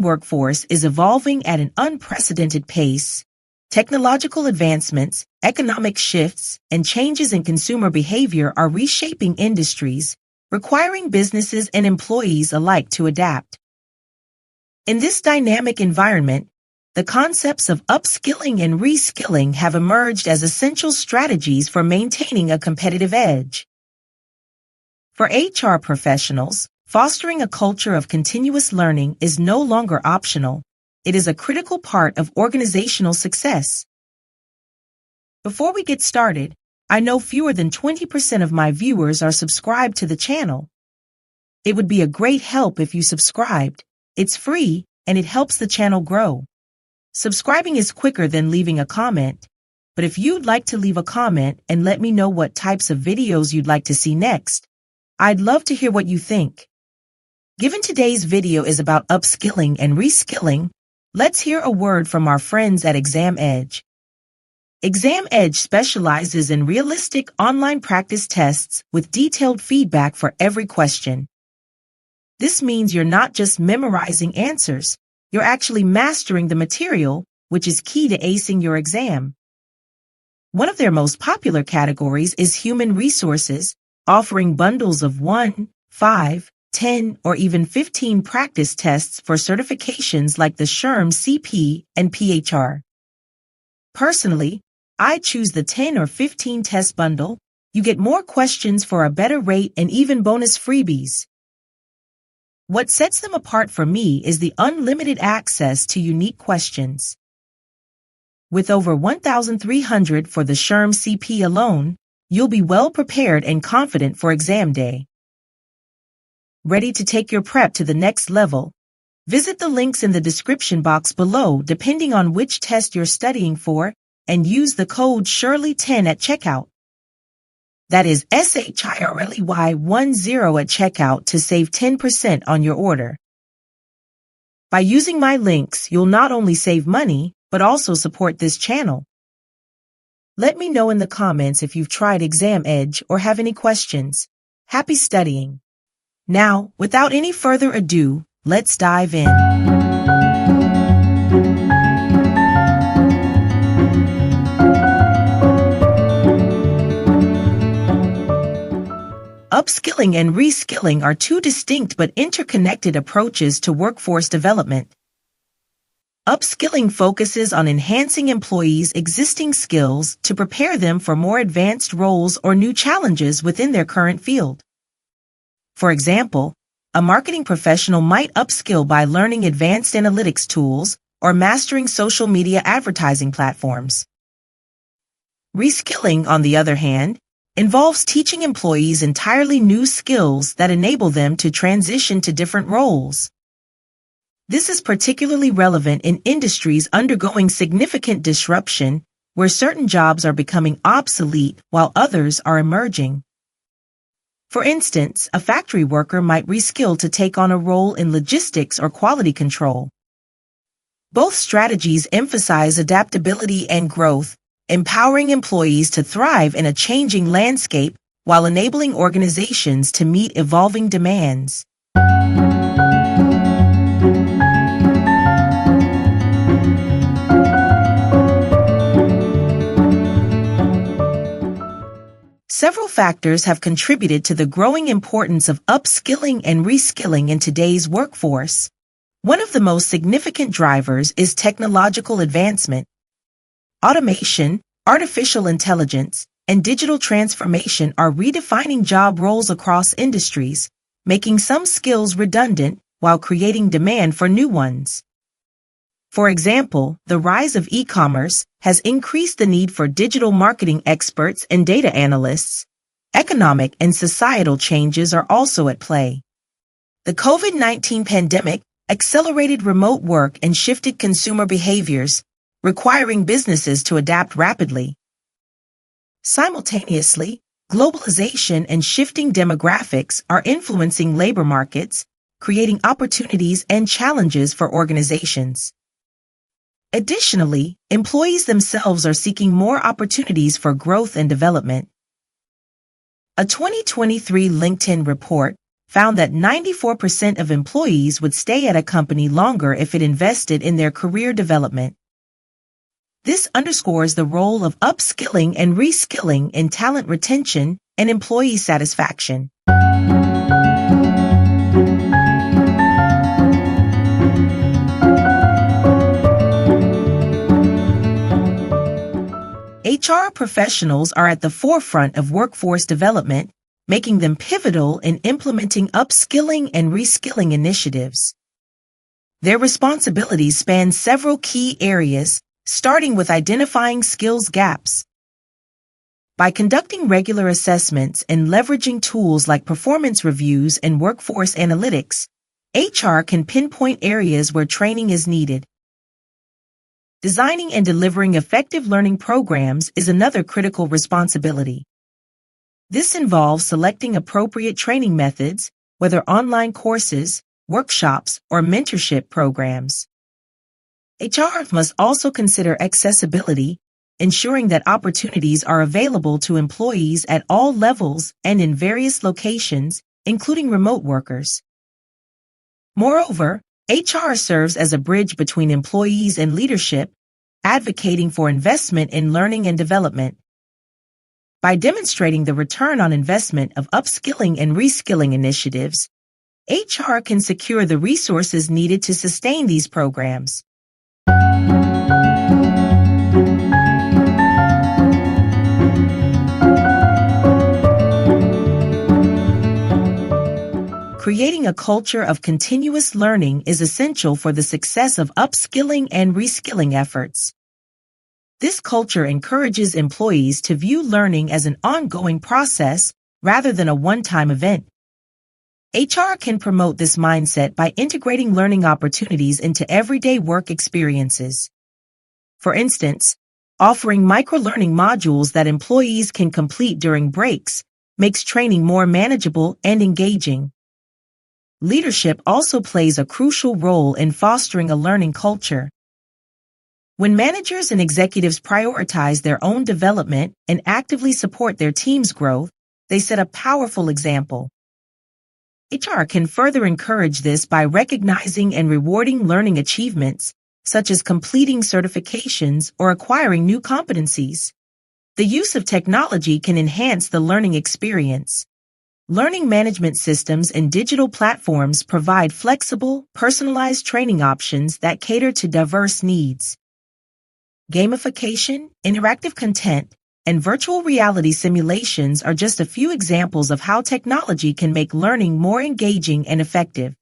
modern workforce is evolving at an unprecedented pace. Technological advancements, economic shifts, and changes in consumer behavior are reshaping industries, requiring businesses and employees alike to adapt. In this dynamic environment, the concepts of upskilling and reskilling have emerged as essential strategies for maintaining a competitive edge. For HR professionals, fostering a culture of continuous learning is no longer optional. It is a critical part of organizational success. Before we get started, I know fewer than 20% of my viewers are subscribed to the channel. It would be a great help if you subscribed. It's free, and it helps the channel grow. Subscribing is quicker than leaving a comment, but if you'd like to leave a comment and let me know what types of videos you'd like to see next, I'd love to hear what you think. Given today's video is about upskilling and reskilling, let's hear a word from our friends at Exam Edge. Exam Edge specializes in realistic online practice tests with detailed feedback for every question. This means you're not just memorizing answers, you're actually mastering the material, which is key to acing your exam. One of their most popular categories is human resources, offering bundles of 1, 5, 10, or even 15 practice tests for certifications like the SHRM CP and PHR. Personally, I choose the 10 or 15 test bundle. You get more questions for a better rate and even bonus freebies. What sets them apart for me is the unlimited access to unique questions. With over 1,300 for the SHRM CP alone, you'll be well prepared and confident for exam day. Ready to take your prep to the next level? Visit the links in the description box below depending on which test you're studying for, and use the code SHIRLEY10 at checkout. That is SHIRLEY10 at checkout to save 10% on your order. By using my links, you'll not only save money, but also support this channel. Let me know in the comments if you've tried Exam Edge or have any questions. Happy studying! Now, without any further ado, let's dive in. Upskilling and reskilling are two distinct but interconnected approaches to workforce development. Upskilling focuses on enhancing employees' existing skills to prepare them for more advanced roles or new challenges within their current field. For example, a marketing professional might upskill by learning advanced analytics tools or mastering social media advertising platforms. Reskilling, on the other hand, involves teaching employees entirely new skills that enable them to transition to different roles. This is particularly relevant in industries undergoing significant disruption, where certain jobs are becoming obsolete while others are emerging. For instance, a factory worker might reskill to take on a role in logistics or quality control. Both strategies emphasize adaptability and growth, empowering employees to thrive in a changing landscape while enabling organizations to meet evolving demands. Several factors have contributed to the growing importance of upskilling and reskilling in today's workforce. One of the most significant drivers is technological advancement. Automation, artificial intelligence, and digital transformation are redefining job roles across industries, making some skills redundant while creating demand for new ones. For example, the rise of e-commerce has increased the need for digital marketing experts and data analysts. Economic and societal changes are also at play. The COVID-19 pandemic accelerated remote work and shifted consumer behaviors, requiring businesses to adapt rapidly. Simultaneously, globalization and shifting demographics are influencing labor markets, creating opportunities and challenges for organizations. Additionally, employees themselves are seeking more opportunities for growth and development. A 2023 LinkedIn report found that 94% of employees would stay at a company longer if it invested in their career development. This underscores the role of upskilling and reskilling in talent retention and employee satisfaction. HR professionals are at the forefront of workforce development, making them pivotal in implementing upskilling and reskilling initiatives. Their responsibilities span several key areas, starting with identifying skills gaps. By conducting regular assessments and leveraging tools like performance reviews and workforce analytics, HR can pinpoint areas where training is needed. Designing and delivering effective learning programs is another critical responsibility. This involves selecting appropriate training methods, whether online courses, workshops, or mentorship programs. HR must also consider accessibility, ensuring that opportunities are available to employees at all levels and in various locations, including remote workers. Moreover, HR serves as a bridge between employees and leadership, advocating for investment in learning and development. By demonstrating the return on investment of upskilling and reskilling initiatives, HR can secure the resources needed to sustain these programs. Creating a culture of continuous learning is essential for the success of upskilling and reskilling efforts. This culture encourages employees to view learning as an ongoing process rather than a one-time event. HR can promote this mindset by integrating learning opportunities into everyday work experiences. For instance, offering micro-learning modules that employees can complete during breaks makes training more manageable and engaging. Leadership also plays a crucial role in fostering a learning culture. When managers and executives prioritize their own development and actively support their team's growth, they set a powerful example. HR can further encourage this by recognizing and rewarding learning achievements, such as completing certifications or acquiring new competencies. The use of technology can enhance the learning experience. Learning management systems and digital platforms provide flexible, personalized training options that cater to diverse needs. Gamification, interactive content, and virtual reality simulations are just a few examples of how technology can make learning more engaging and effective.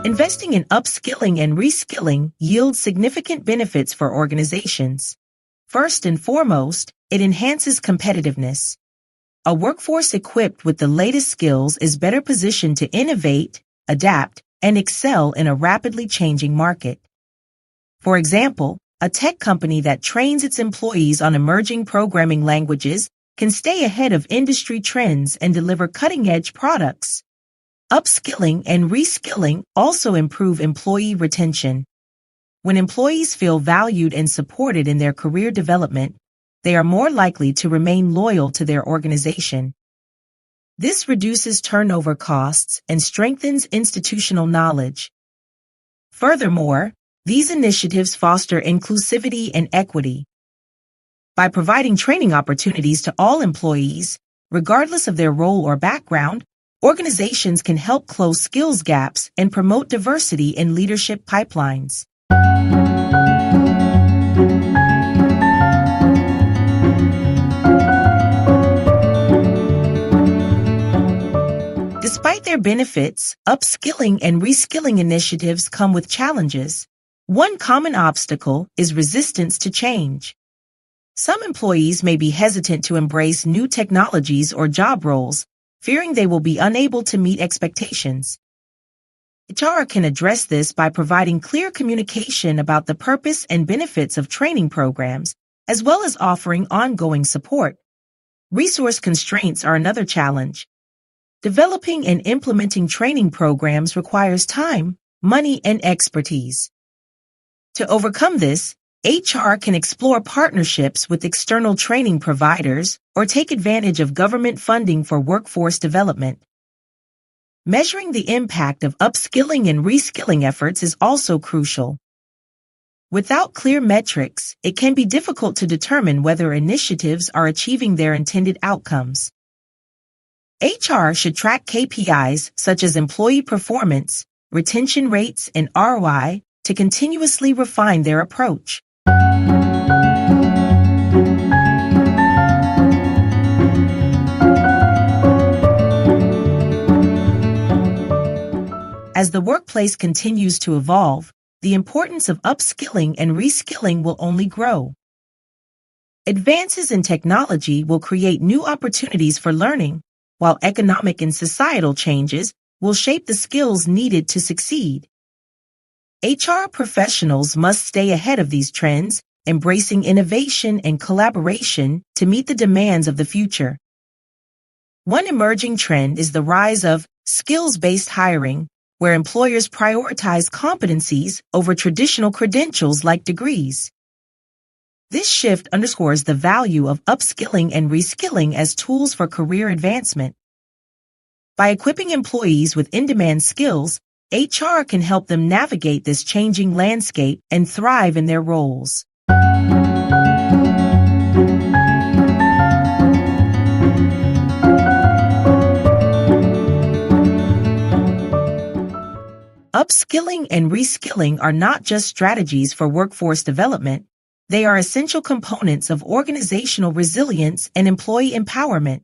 Investing in upskilling and reskilling yields significant benefits for organizations. First and foremost, it enhances competitiveness. A workforce equipped with the latest skills is better positioned to innovate, adapt, and excel in a rapidly changing market. For example, a tech company that trains its employees on emerging programming languages can stay ahead of industry trends and deliver cutting-edge products. Upskilling and reskilling also improve employee retention. When employees feel valued and supported in their career development, they are more likely to remain loyal to their organization. This reduces turnover costs and strengthens institutional knowledge. Furthermore, these initiatives foster inclusivity and equity. By providing training opportunities to all employees, regardless of their role or background, organizations can help close skills gaps and promote diversity in leadership pipelines. Despite their benefits, upskilling and reskilling initiatives come with challenges. One common obstacle is resistance to change. Some employees may be hesitant to embrace new technologies or job roles, fearing they will be unable to meet expectations. HR can address this by providing clear communication about the purpose and benefits of training programs, as well as offering ongoing support. Resource constraints are another challenge. Developing and implementing training programs requires time, money, and expertise. To overcome this, HR can explore partnerships with external training providers or take advantage of government funding for workforce development. Measuring the impact of upskilling and reskilling efforts is also crucial. Without clear metrics, it can be difficult to determine whether initiatives are achieving their intended outcomes. HR should track KPIs such as employee performance, retention rates, and ROI to continuously refine their approach. As the workplace continues to evolve, the importance of upskilling and reskilling will only grow. Advances in technology will create new opportunities for learning, while economic and societal changes will shape the skills needed to succeed. HR professionals must stay ahead of these trends, embracing innovation and collaboration to meet the demands of the future. One emerging trend is the rise of skills-based hiring, where employers prioritize competencies over traditional credentials like degrees. This shift underscores the value of upskilling and reskilling as tools for career advancement. By equipping employees with in-demand skills, HR can help them navigate this changing landscape and thrive in their roles. Upskilling and reskilling are not just strategies for workforce development, they are essential components of organizational resilience and employee empowerment.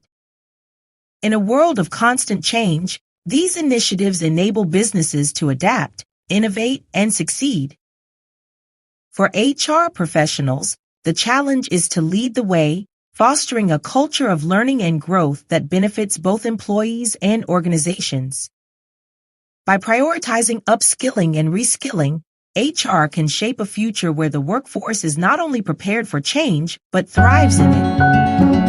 In a world of constant change, these initiatives enable businesses to adapt, innovate, and succeed. For HR professionals, the challenge is to lead the way, fostering a culture of learning and growth that benefits both employees and organizations. By prioritizing upskilling and reskilling, HR can shape a future where the workforce is not only prepared for change, but thrives in it.